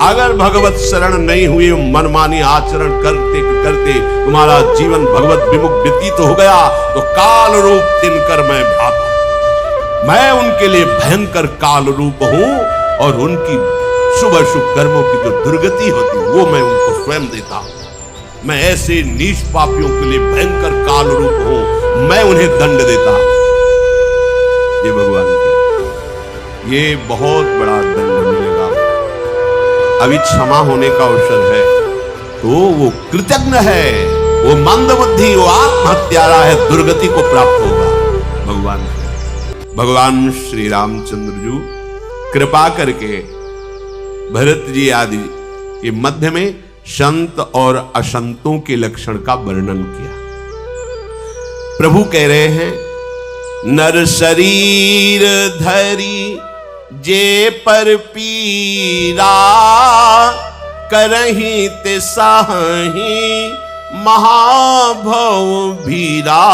अगर भगवत शरण नहीं हुए, मनमानी आचरण करते करते तुम्हारा जीवन भगवत विमुख व्यतीत हो गया तो काल रूप तिनकर मैं भ्राता, मैं उनके लिए भयंकर काल रूप हूं और उनकी शुभ अशुभ कर्मों की जो दुर्गति होती है वो मैं उनको स्वयं देता हूं। मैं ऐसे नीच पापियों के लिए भयंकर काल रूप हूं, मैं उन्हें दंड देता हूं। ये भगवान के ये बहुत बड़ा दंड मिलेगा। अभी क्षमा होने का अवसर है तो वो कृतज्ञ है, वो मंदबुद्धि, वो आत्महत्यारा है, दुर्गति को प्राप्त होगा। भगवान श्री रामचंद्र जी कृपा करके भरत जी आदि के मध्य में संत और असंतों के लक्षण का वर्णन किया। प्रभु कह रहे हैं, नर शरीर धरी जे पर पीरा, करही ते साही महाभव भीरा,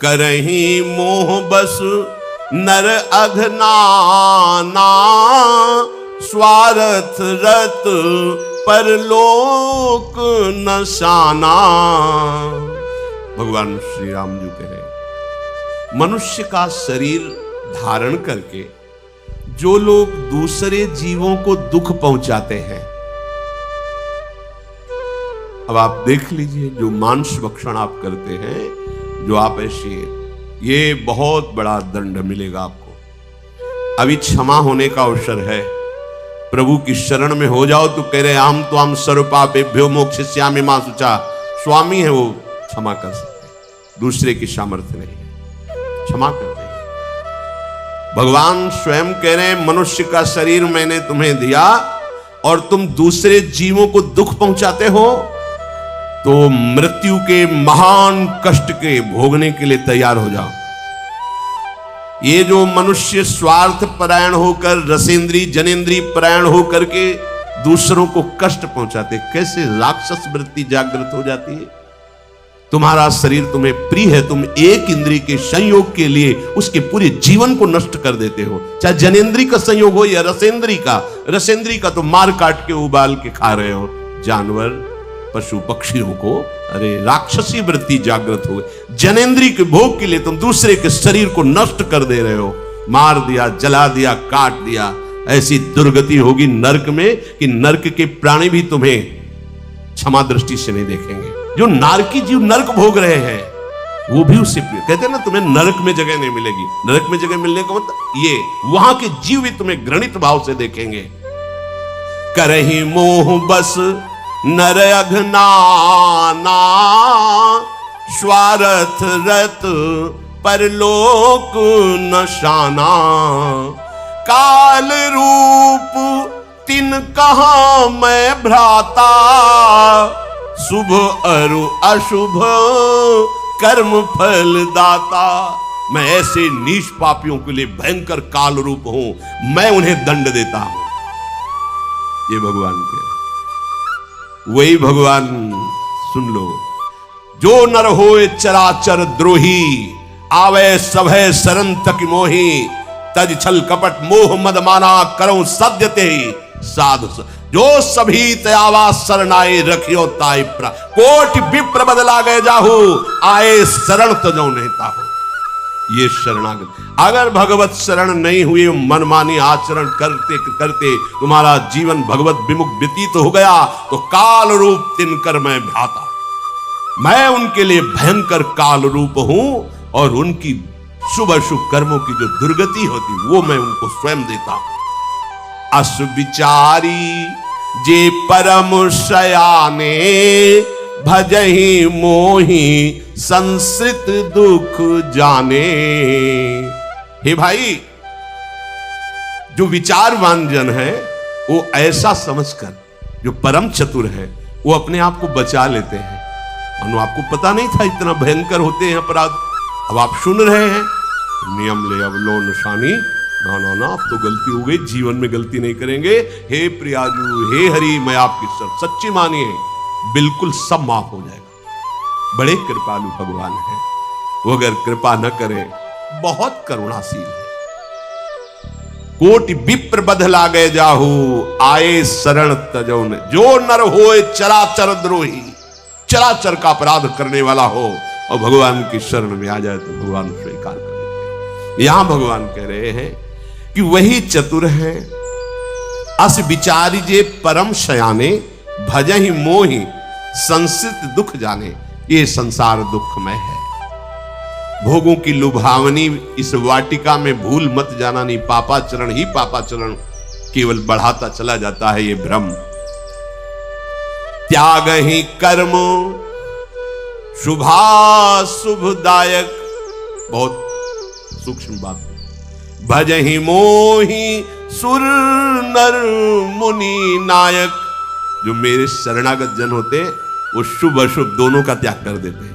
करही मोह बस नर अघनाना, स्वार्थ रत परलोक नशाना। भगवान श्री राम जी कह रहे, मनुष्य का शरीर धारण करके जो लोग दूसरे जीवों को दुख पहुंचाते हैं, अब आप देख लीजिए, जो मांस भक्षण आप करते हैं, जो आप ऐसे, ये बहुत बड़ा दंड मिलेगा आपको। अभी क्षमा होने का अवसर है, प्रभु की शरण में हो जाओ तो कह रहे, हम तो हम सर्वपापेभ्यो मोक्षयिष्यामि मा शुचा। स्वामी है वो, क्षमा कर सकते हैं, दूसरे की सामर्थ्य नहीं है, क्षमा कर देंगे। भगवान स्वयं कह रहे हैं, मनुष्य का शरीर मैंने तुम्हें दिया और तुम दूसरे जीवों को दुख पहुंचाते हो तो मृत्यु के महान कष्ट के भोगने के लिए तैयार हो जाओ। ये जो मनुष्य स्वार्थ परायण होकर, रसेंद्री जनेन्द्री परायण होकर के दूसरों को कष्ट पहुंचाते, कैसे राक्षस वृत्ति जागृत हो जाती है। तुम्हारा शरीर तुम्हें प्रिय है, तुम एक इंद्री के संयोग के लिए उसके पूरे जीवन को नष्ट कर देते हो, चाहे जनेन्द्री का संयोग हो या रसेंद्री का। रसेंद्री का तो मार काट के उबाल के खा रहे हो, जानवर पशु पक्षियों को, अरे राक्षसी वृत्ति जागृत हो गई। जनेन्द्री के भोग के लिए तुम दूसरे के शरीर को नष्ट कर दे रहे हो, मार दिया, जला दिया, काट दिया। ऐसी दुर्गति होगी नरक में कि नरक के प्राणी भी तुम्हें क्षमा दृष्टि से नहीं देखेंगे। जो नारकी जीव नरक भोग रहे हैं वो भी उससे कहते हैं ना, तुम्हें नरक में जगह नहीं मिलेगी। नरक में जगह मिलने का मतलब ये, वहां के जीव भी तुम्हें घृणित भाव से देखेंगे। करही मोह बस नर अघनाना, स्वार्थ रत परलोक नशाना, काल रूप तिन कहा मैं भ्राता, शुभ अरु अशुभ कर्म फल दाता। मैं ऐसे नीच पापियों के लिए भयंकर काल रूप हूं, मैं उन्हें दंड देता हूं। ये भगवान के, वही भगवान सुन लो, जो नर होए चराचर द्रोही, आवे सभय शरण तक मोही, तज छल कपट मोह मद माना, करो सद्यते साधु। जो सभी तयावा शरणाए, रखियो ताई प्रा, कोटि विप्र बदला गए जाहू, आए शरण तजो नेता हो। ये शरणागत, अगर भगवत शरण नहीं हुई, मनमानी आचरण करते करते तुम्हारा जीवन भगवत विमुख व्यतीत हो गया तो काल रूप तिनकर मैं भ्राता, मैं उनके लिए भयंकर काल रूप हूं और उनकी शुभ अशुभ कर्मों की जो दुर्गति होती वो मैं उनको स्वयं देता हूं। अस विचारी जे परम शयाने, भजहि मोहि संसृत दुख जाने। हे भाई, जो विचारवान जन है वो ऐसा समझकर, जो परम चतुर है वो अपने आप को बचा लेते हैं। मानो आपको पता नहीं था इतना भयंकर होते हैं अपराध, अब आप सुन रहे हैं, नियम ले अब लो निशानी, ना ना ना, अब तो गलती हो गई, जीवन में गलती नहीं करेंगे। हे प्रियाजू, हे हरि, मैं आपकी सच्ची मानिए, बिल्कुल सब माफ हो जाएगा। बड़े कृपालु भगवान है वो, अगर कृपा न करे बहुत करुणाशील है। कोटि विप्र बध लागे जाहू, आए शरण तजौन। जो नर होए चराचर द्रोही, चराचर का अपराध करने वाला हो और भगवान की शरण में आ जाए तो भगवान स्वीकार कर लेते। यहां भगवान कह रहे हैं कि वही चतुर हैं। अस विचारी जे परम शयाने, भजहि मोहि संसित दुख जाने। ये संसार दुखमय है। भोगों की लुभावनी इस वाटिका में भूल मत जाना, नहीं पापाचरण ही पापाचरण केवल बढ़ाता चला जाता है ये भ्रम। त्याग ही कर्म शुभाशुभदायक, बहुत सूक्ष्म बात है। भजहि मोहि सुर नर मुनि नायक। जो मेरे शरणागत जन होते वो शुभ अशुभ दोनों का त्याग कर देते हैं।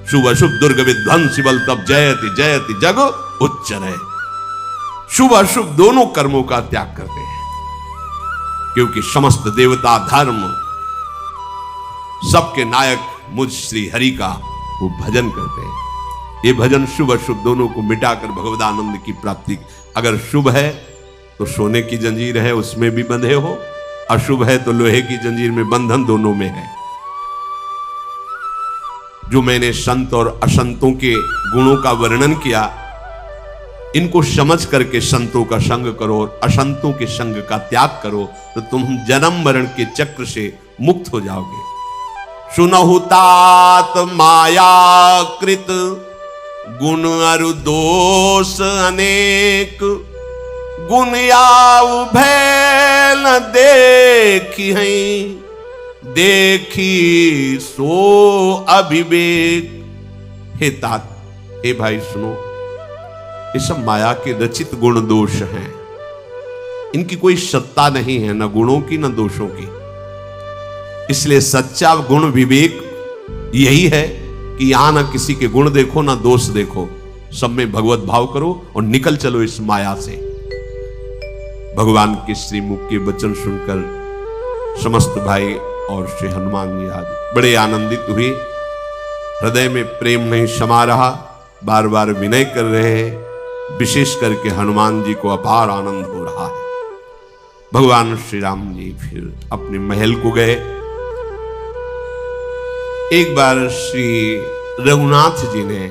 शुभ अशुभ दुर्ग विध्वंसी बल तब जयति जयति जग उच्चरय। शुभ अशुभ दोनों कर्मों का त्याग करते हैं, क्योंकि समस्त देवता धर्म सबके नायक मुझ श्री हरि का वो भजन करते हैं। ये भजन शुभ अशुभ दोनों को मिटाकर भगवदानंद की प्राप्ति। अगर शुभ है तो सोने की जंजीर है उसमें भी बंधे हो, अशुभ है तो लोहे की जंजीर में बंधन दोनों में है। जो मैंने संत और असंतों के गुणों का वर्णन किया, इनको समझ करके संतों का संग करो और असंतों के संग का त्याग करो तो तुम जन्म मरण के चक्र से मुक्त हो जाओगे। सुनहु तात माया कृत, गुण अरु दोष अनेक। गुण आउ भय न देखी हैं, देखी सो अभिवेक। हे तात, हे भाई सुनो, ये सब माया के रचित गुण दोष हैं। इनकी कोई सत्ता नहीं है, न गुणों की न दोषों की। इसलिए सच्चा गुण विवेक यही है कि यहां ना किसी के गुण देखो ना दोष देखो, सब में भगवत भाव करो और निकल चलो इस माया से। भगवान के श्रीमुख के वचन सुनकर समस्त भाई और श्री हनुमान जी आदि बड़े आनंदित हुए। हृदय में प्रेम नहीं समा रहा, बार बार विनय कर रहे हैं। विशेष करके हनुमान जी को अपार आनंद हो रहा है। भगवान श्री राम जी फिर अपने महल को गए। एक बार श्री रघुनाथ जी ने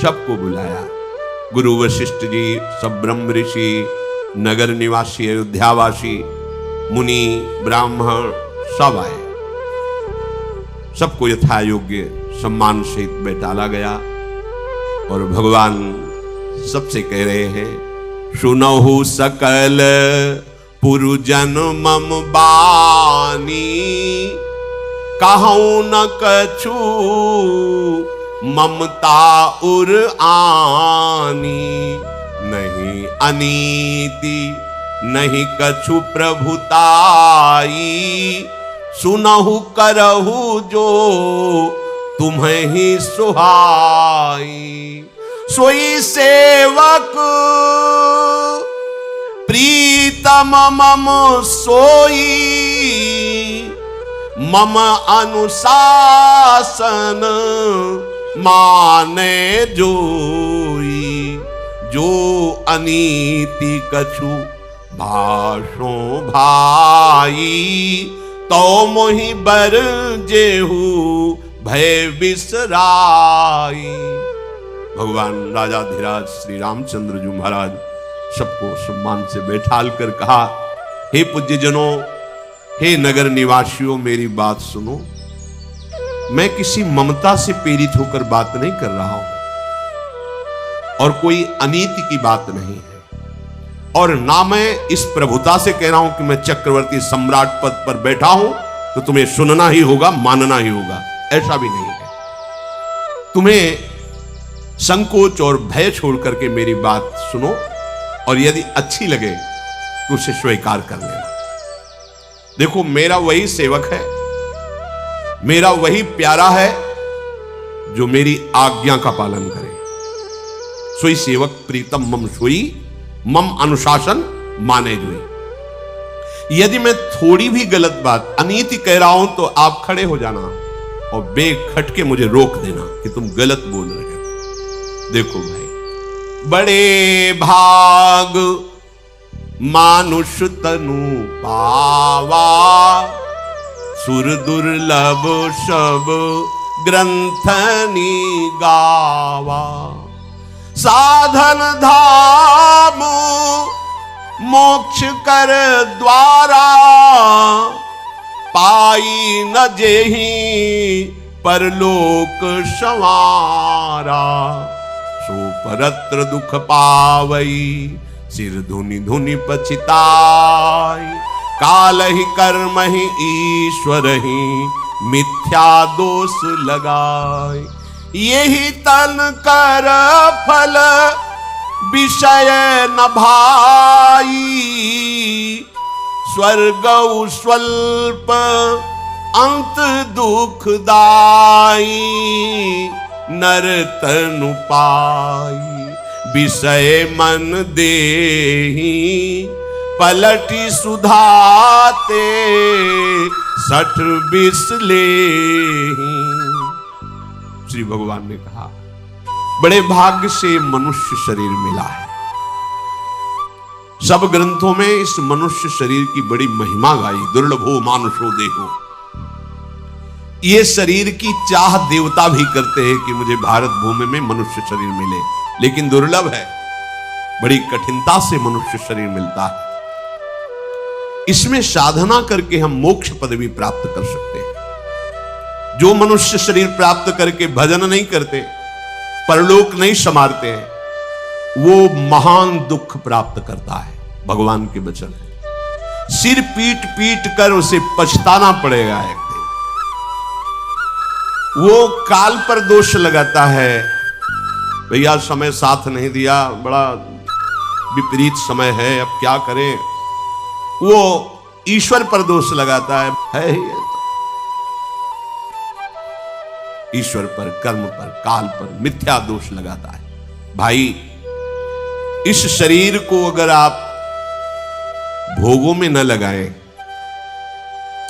सबको बुलाया। गुरु वशिष्ठ जी, सब ब्रह्म ऋषि, नगर निवासी, अयोध्यावासी, मुनि, ब्राह्मण सब आए। सबको यथा योग्य सम्मान सहित बैठाला गया और भगवान सबसे कह रहे हैं, सुनहु सकल पुरुजन मम बानी। कहूं न कछु ममता उर आनी। नहीं अनीति नहीं कछु प्रभुताई। सुनहु करहु जो तुम्हें ही सुहाई। सोई सेवक प्रीतम मम सोई। मम अनुशासन माने जोई। जो अनीति कछु भाषो भाई। तो मोहि बर जेहू भय बिसराई। भगवान राजाधिराज श्री रामचंद्र जी महाराज सबको सम्मान से बैठाल कर कहा, हे पूज्य जनों, हे नगर निवासियों, मेरी बात सुनो। मैं किसी ममता से प्रेरित होकर बात नहीं कर रहा हूं और कोई अनीति की बात नहीं है, और ना मैं इस प्रभुता से कह रहा हूं कि मैं चक्रवर्ती सम्राट पद पर बैठा हूं तो तुम्हें सुनना ही होगा, मानना ही होगा। ऐसा भी नहीं है। तुम्हें संकोच और भय छोड़ करके मेरी बात सुनो और यदि अच्छी लगे तो उसे स्वीकार कर लेना। देखो, मेरा वही सेवक है, मेरा वही प्यारा है जो मेरी आज्ञा का पालन करे। सोई सेवक प्रीतम मम सोई। मम अनुशासन माने जोई। यदि मैं थोड़ी भी गलत बात, अनीति कह रहा हूं तो आप खड़े हो जाना और बेखटके मुझे रोक देना कि तुम गलत बोल रहे हो। देखो भाई, बड़े भाग मानुष तनु पावा, सुर दुर्लभ सब ग्रंथनी गावा। साधन धाम मोक्ष कर द्वारा, पाई न जेहि परलोक संवारा। सो परत्र दुख पावई, सिर धुनि धुनि पछिताई। काल ही कर्म ही ईश्वर ही, मिथ्या दोष लगाए। यही तन कर फल विषय न भाई, स्वर्ग स्वल्प अंत दुखदाई। नर तनु पाई विषय मन देहि, पलटी सुधाते सठ बिसले। श्री भगवान ने कहा, बड़े भाग्य से मनुष्य शरीर मिला है। सब ग्रंथों में इस मनुष्य शरीर की बड़ी महिमा गाई। दुर्लभो मानुषो देहो। ये शरीर की चाह देवता भी करते हैं कि मुझे भारत भूमि में मनुष्य शरीर मिले, लेकिन दुर्लभ है। बड़ी कठिनता से मनुष्य शरीर मिलता है। इसमें साधना करके हम मोक्ष पदवी प्राप्त कर सकते हैं। जो मनुष्य शरीर प्राप्त करके भजन नहीं करते, परलोक नहीं संवारते हैं, वो महान दुख प्राप्त करता है। भगवान के वचन है। सिर पीट पीट कर उसे पछताना पड़ेगा एक दिन। वो काल पर दोष लगाता है, भैया समय साथ नहीं दिया, बड़ा विपरीत समय है, अब क्या करें। वो ईश्वर पर दोष लगाता है ईश्वर पर, कर्म पर, काल पर मिथ्या दोष लगाता है। भाई, इस शरीर को अगर आप भोगों में न लगाएं,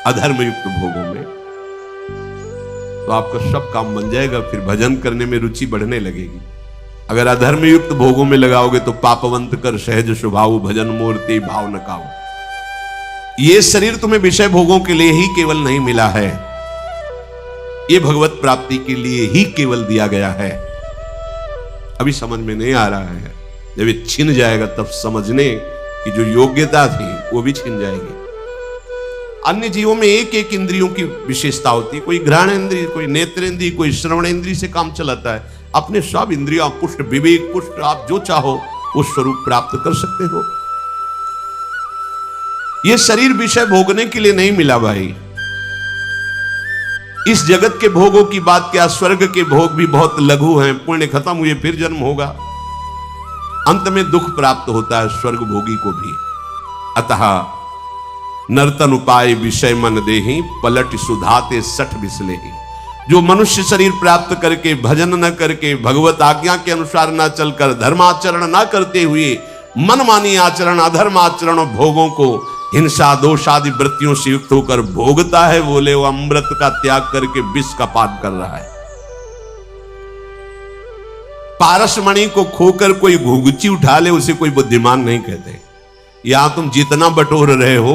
अधर्म युक्त भोगों में, तो आपका सब काम बन जाएगा। फिर भजन करने में रुचि बढ़ने लगेगी। अगर अधर्म युक्त भोगों में लगाओगे तो पापवंत कर सहज स्वभाव, भजन मूर्ति भाव न काऊ। ये शरीर तुम्हें विषय भोगों के लिए ही केवल नहीं मिला है, ये भगवत प्राप्ति के लिए ही केवल दिया गया है। अभी समझ में नहीं आ रहा है। जब ये छिन जाएगा तब समझने कि जो योग्यता थी वो भी छिन जाएगी। अन्य जीवों में एक एक इंद्रियों की विशेषता होती है। कोई घ्राण इंद्रिय, कोई नेत्र इंद्रिय, कोई श्रवण इंद्रिय से काम चलाता है। अपने सब इंद्रियों पुष्ट, विवेक पुष्ट, आप जो चाहो वो स्वरूप प्राप्त कर सकते हो। ये शरीर विषय भोगने के लिए नहीं मिला भाई। इस जगत के भोगों की बात क्या, स्वर्ग के भोग भी बहुत लघु हैं। पुण्य खत्म हुए फिर जन्म होगा। अंत में दुख प्राप्त होता है स्वर्ग भोगी को भी। अतः नर्तन उपाय विषय मन देहि, पलट सुधाते सठ बिसलेहि। जो मनुष्य शरीर प्राप्त करके भजन न करके, भगवत आज्ञा के अनुसार न चलकर, धर्माचरण न करते हुए मनमानी आचरण, अधर्माचरण, भोगों को हिंसा दोष आदि वृत्तियों से युक्त होकर भोगता है, बोले वो अमृत का त्याग करके विष का पान कर रहा है। पारसमणि को खोकर कोई घुघुची उठा ले, उसे कोई बुद्धिमान नहीं कहते। यहां तुम जितना बटोर रहे हो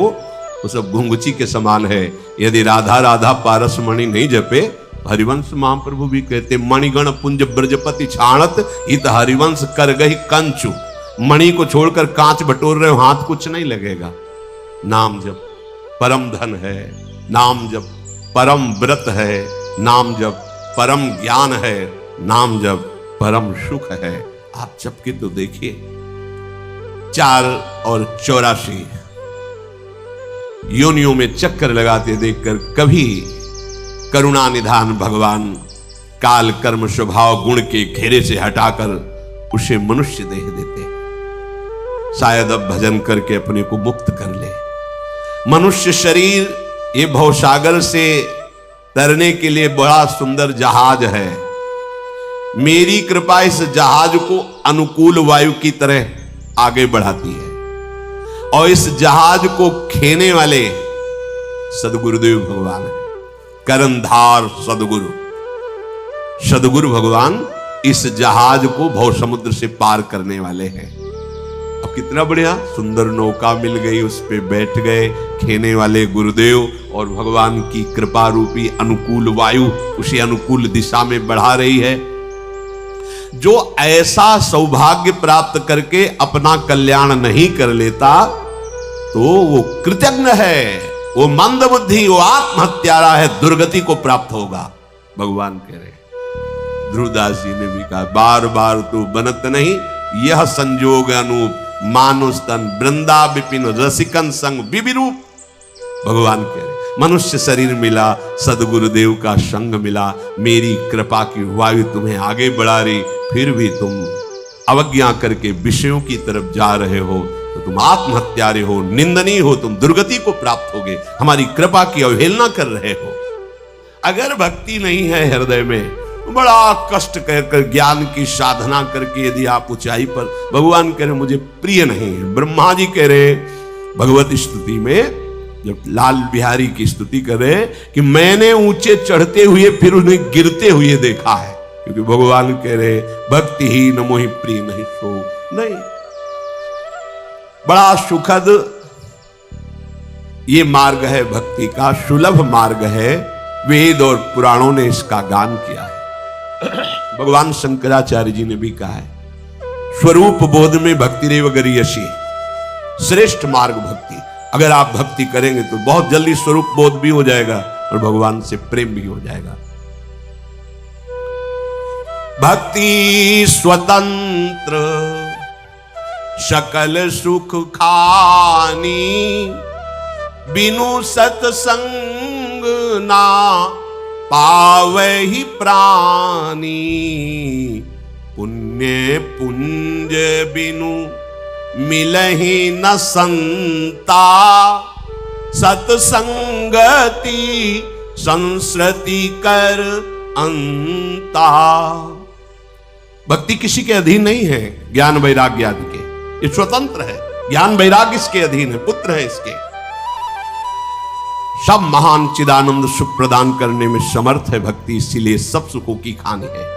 वो सब घुंघुची के समान है। यदि राधा राधा पारसमणि नहीं जपे, हरिवंश महाप्रभु भी कहते, मणिगण पुंज ब्रजपति छाणत, इत हरिवंश कर गई कंचु। मणि को छोड़कर कांच बटोर रहे हो, हाथ कुछ नहीं लगेगा। नाम जप परम धन है, नाम जप परम व्रत है, नाम जप परम ज्ञान है, नाम जप परम सुख है। आप जप के तो देखिए। 4 और 84 योनियों में चक्कर लगाते देखकर कभी करुणा निधान भगवान काल कर्म स्वभाव गुण के घेरे से हटाकर उसे मनुष्य देह देते। शायद अब भजन करके अपने को मुक्त कर ले। मनुष्य शरीर ये भवसागर से तरने के लिए बड़ा सुंदर जहाज है। मेरी कृपा इस जहाज को अनुकूल वायु की तरह आगे बढ़ाती है, और इस जहाज को खेने वाले सदगुरुदेव भगवान है। करंधार सदगुरु, सदगुरु भगवान इस जहाज को भव समुद्र से पार करने वाले हैं। अब कितना बढ़िया सुंदर नौका मिल गई, उस पे बैठ गए, खेने वाले गुरुदेव और भगवान की कृपा रूपी अनुकूल वायु उसे अनुकूल दिशा में बढ़ा रही है। जो ऐसा सौभाग्य प्राप्त करके अपना कल्याण नहीं कर लेता तो वो कृतज्ञ है, वो मंदबुद्धि, वो आत्महत्यारा है, दुर्गति को प्राप्त होगा। भगवान कह रहे, ध्रुवदास जी ने भी कहा, बार बार तू बनत नहीं, यह संजोग अनूप, मानुष तन वृंदा विपिन रसिकन संग विविरूप। भगवान कह रहे, मनुष्य शरीर मिला, सदगुरुदेव का संग मिला, मेरी कृपा की वायु तुम्हें आगे बढ़ा रही, फिर भी तुम अवज्ञा करके विषयों की तरफ जा रहे हो तो तुम आत्महत्यारे हो, निंदनीय हो, तुम दुर्गति को प्राप्त होगे, हमारी कृपा की अवहेलना कर रहे हो। अगर भक्ति नहीं है हृदय में, बड़ा कष्ट कहकर ज्ञान की साधना करके यदि आप ऊंचाई पर, भगवान कह रहे मुझे प्रिय नहीं है। ब्रह्मा जी कह रहे भगवत स्तुति में, जब लाल बिहारी की स्तुति कर रहे कि मैंने ऊंचे चढ़ते हुए फिर उन्हें गिरते हुए देखा है, क्योंकि भगवान कह रहे भक्ति ही न मोहि प्रिय नहीं सो नहीं। बड़ा सुखद ये मार्ग है भक्ति का, सुलभ मार्ग है, वेद और पुराणों ने इसका गान किया है। भगवान शंकराचार्य जी ने भी कहा है, स्वरूप बोध में भक्ति रेव गरीयसी, श्रेष्ठ मार्ग भक्ति। अगर आप भक्ति करेंगे तो बहुत जल्दी स्वरूप बोध भी हो जाएगा और भगवान से प्रेम भी हो जाएगा। भक्ति स्वतंत्र सकल सुख खानी, बिनु सत्संग ना पावे ही प्राणी, पुण्य पुंज बिनु मिलहि न संता, सत्संगति संस्कृति कर अंता। भक्ति किसी के अधीन नहीं है, ज्ञान वैराग्य आदि के, ये स्वतंत्र है। ज्ञान वैराग्य इसके अधीन है, पुत्र है इसके। सब महान चिदानंद सुख प्रदान करने में समर्थ है भक्ति, इसीलिए सब सुखों की खानी है।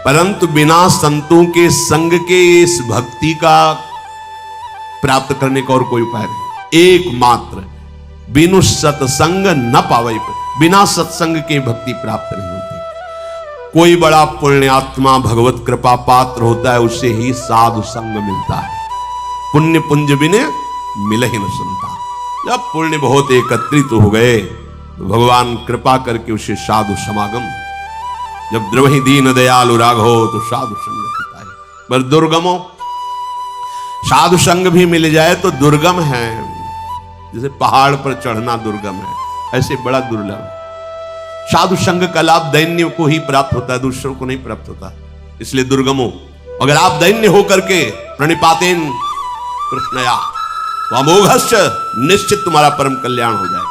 परंतु बिना संतों के संग के इस भक्ति का प्राप्त करने का और कोई उपाय नहीं। एकमात्र बिनु सत्संग न पावे, बिना सत्संग के भक्ति प्राप्त नहीं होती। कोई बड़ा पुण्यात्मा भगवत कृपा पात्र होता है, उसे ही साधु संग मिलता है। पुण्य पुंज बिने मिल ही न सुनता। जब पुण्य बहुत एकत्रित हो गए तो भगवान कृपा करके उसे साधु समागम, जब द्रवहि दीन दयालु राघो तो साधु संग पाए। पर दुर्गमो, साधु संग भी मिल जाए तो दुर्गम है, जैसे पहाड़ पर चढ़ना दुर्गम है, ऐसे बड़ा दुर्लभ है। साधु संग का लाभ दैन्य को ही प्राप्त होता है, दूसरों को नहीं प्राप्त होता, इसलिए दुर्गमो। अगर आप दैन्य होकर के प्रणिपातेन कृष्णया तो अमोघस्य, निश्चित तुम्हारा परम कल्याण हो जाए।